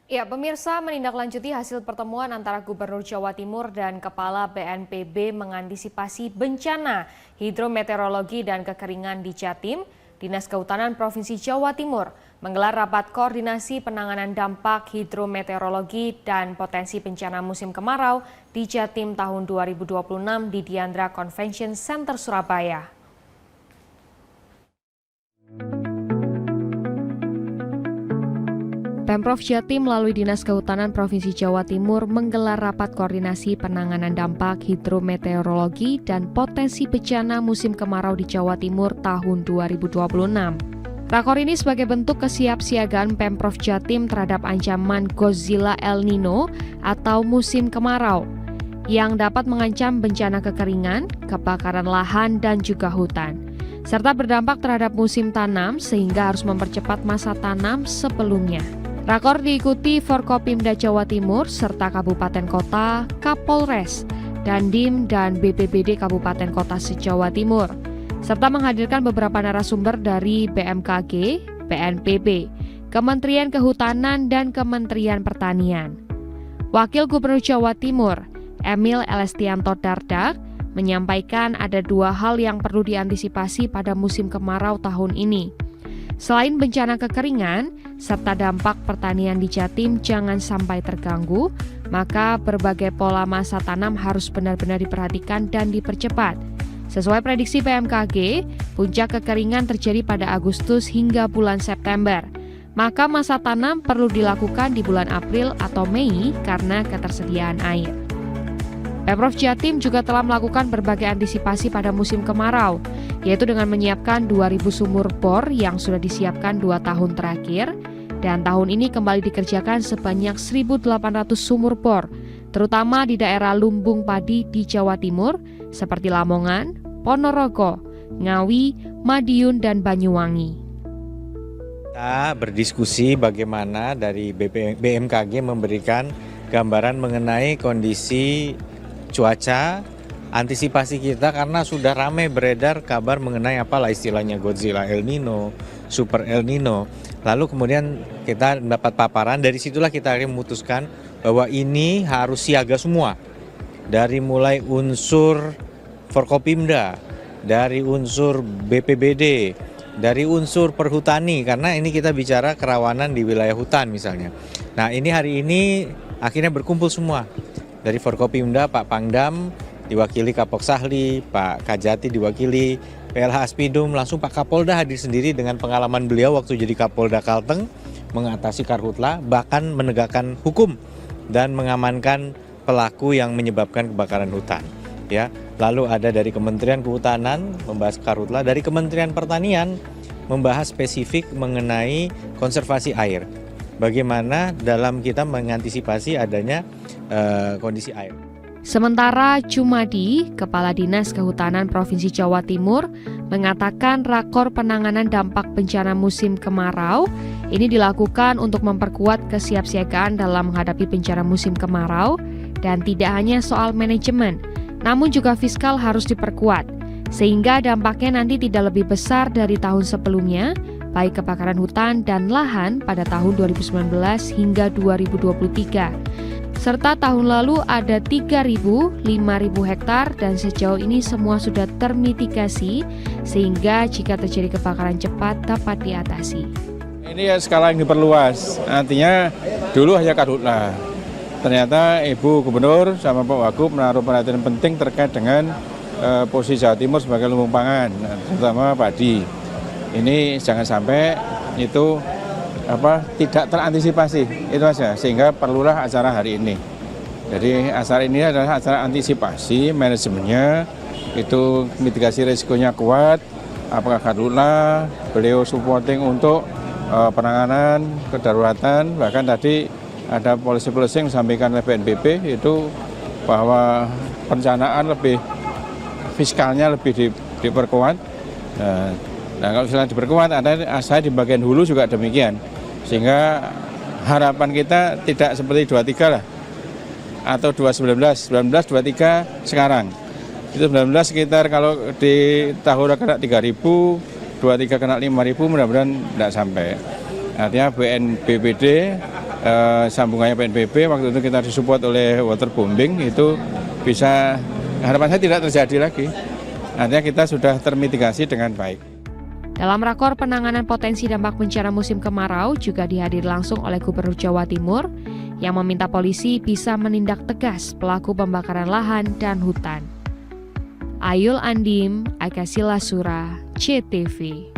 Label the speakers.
Speaker 1: Ya, pemirsa menindaklanjuti hasil pertemuan antara Gubernur Jawa Timur dan Kepala BNPB mengantisipasi bencana hidrometeorologi dan kekeringan di Jatim. Dinas Kehutanan Provinsi Jawa Timur menggelar rapat koordinasi penanganan dampak hidrometeorologi dan potensi bencana musim kemarau di Jatim tahun 2026 di Diandra Convention Center Surabaya. Pemprov Jatim melalui Dinas Kehutanan Provinsi Jawa Timur menggelar rapat koordinasi penanganan dampak hidrometeorologi dan potensi bencana musim kemarau di Jawa Timur tahun 2026. Rakor ini sebagai bentuk kesiapsiagaan Pemprov Jatim terhadap ancaman Godzilla El Nino atau musim kemarau yang dapat mengancam bencana kekeringan, kebakaran lahan, dan juga hutan, serta berdampak terhadap musim tanam sehingga harus mempercepat masa tanam sebelumnya. Rakor diikuti Forkopimda Jawa Timur serta Kabupaten Kota, Kapolres, Dandim, dan BPBD Kabupaten Kota se-Jawa Timur, serta menghadirkan beberapa narasumber dari BMKG, BNPB, Kementerian Kehutanan, dan Kementerian Pertanian. Wakil Gubernur Jawa Timur, Emil Elestianto Dardak, menyampaikan ada dua hal yang perlu diantisipasi pada musim kemarau tahun ini. Selain bencana kekeringan, serta dampak pertanian di Jatim jangan sampai terganggu, maka berbagai pola masa tanam harus benar-benar diperhatikan dan dipercepat. Sesuai prediksi BMKG, puncak kekeringan terjadi pada Agustus hingga bulan September. Maka masa tanam perlu dilakukan di bulan April atau Mei karena ketersediaan air. Pemprov Jatim juga telah melakukan berbagai antisipasi pada musim kemarau, yaitu dengan menyiapkan 2.000 sumur bor yang sudah disiapkan 2 tahun terakhir, dan tahun ini kembali dikerjakan sebanyak 1.800 sumur bor, terutama di daerah lumbung padi di Jawa Timur, seperti Lamongan, Ponorogo, Ngawi, Madiun, dan Banyuwangi.
Speaker 2: Kita berdiskusi bagaimana dari BMKG memberikan gambaran mengenai kondisi cuaca, antisipasi kita karena sudah ramai beredar kabar mengenai apalah istilahnya Godzilla El Nino, Super El Nino. Lalu kemudian kita mendapat paparan, dari situlah kita akhirnya memutuskan bahwa ini harus siaga semua. Dari mulai unsur Forkopimda, dari unsur BPBD, dari unsur perhutani, karena ini kita bicara kerawanan di wilayah hutan misalnya. Nah ini hari ini akhirnya berkumpul semua. Dari Forkopimda, Pak Pangdam, diwakili Kapok Sahli, Pak Kajati diwakili, PLH Aspidum, langsung Pak Kapolda hadir sendiri dengan pengalaman beliau waktu jadi Kapolda Kalteng, mengatasi karhutla, bahkan menegakkan hukum dan mengamankan pelaku yang menyebabkan kebakaran hutan. Ya, lalu ada dari Kementerian Kehutanan membahas karhutla, dari Kementerian Pertanian membahas spesifik mengenai konservasi air. Bagaimana dalam kita mengantisipasi adanya kondisi air.
Speaker 1: Sementara Jumadi, Kepala Dinas Kehutanan Provinsi Jawa Timur, mengatakan rakor penanganan dampak bencana musim kemarau ini dilakukan untuk memperkuat kesiapsiagaan dalam menghadapi bencana musim kemarau, dan tidak hanya soal manajemen, namun juga fiskal harus diperkuat, sehingga dampaknya nanti tidak lebih besar dari tahun sebelumnya, baik kebakaran hutan dan lahan pada tahun 2019 hingga 2023. Serta tahun lalu ada 3.000, 5.000 hektar dan sejauh ini semua sudah termitigasi sehingga jika terjadi kebakaran cepat dapat diatasi.
Speaker 3: Ini ya skala yang diperluas, artinya dulu hanya karhutla. Ternyata Ibu Gubernur sama Pak Wagub menaruh perhatian penting terkait dengan posisi Jawa Timur sebagai lumbung pangan, terutama padi. Ini jangan sampai itu tidak terantisipasi, itu aja, sehingga perlulah acara hari ini. Jadi acara ini adalah acara antisipasi, manajemennya itu mitigasi risikonya kuat, apakah karhutla, beliau supporting untuk penanganan kedaruratan, bahkan tadi ada polisi-polisi yang disampaikan oleh BNPB itu bahwa perencanaan lebih fiskalnya lebih diperkuat. Nah kalau misalnya diperkuat, ada saya di bagian hulu juga demikian. Sehingga harapan kita tidak seperti 23 lah, atau 19, 23 sekarang. Itu 19 sekitar kalau di tahun kena 3.000, 23 kena 5.000, mudah-mudahan tidak sampai. Artinya BNPBD sambungannya PNBP, waktu itu kita disupport oleh waterbombing, itu bisa, harapan saya tidak terjadi lagi. Artinya kita sudah termitigasi dengan baik.
Speaker 1: Dalam rakor penanganan potensi dampak bencana musim kemarau juga dihadiri langsung oleh Gubernur Jawa Timur yang meminta polisi bisa menindak tegas pelaku pembakaran lahan dan hutan. Ayul Andim, Akasila Sura, CTV.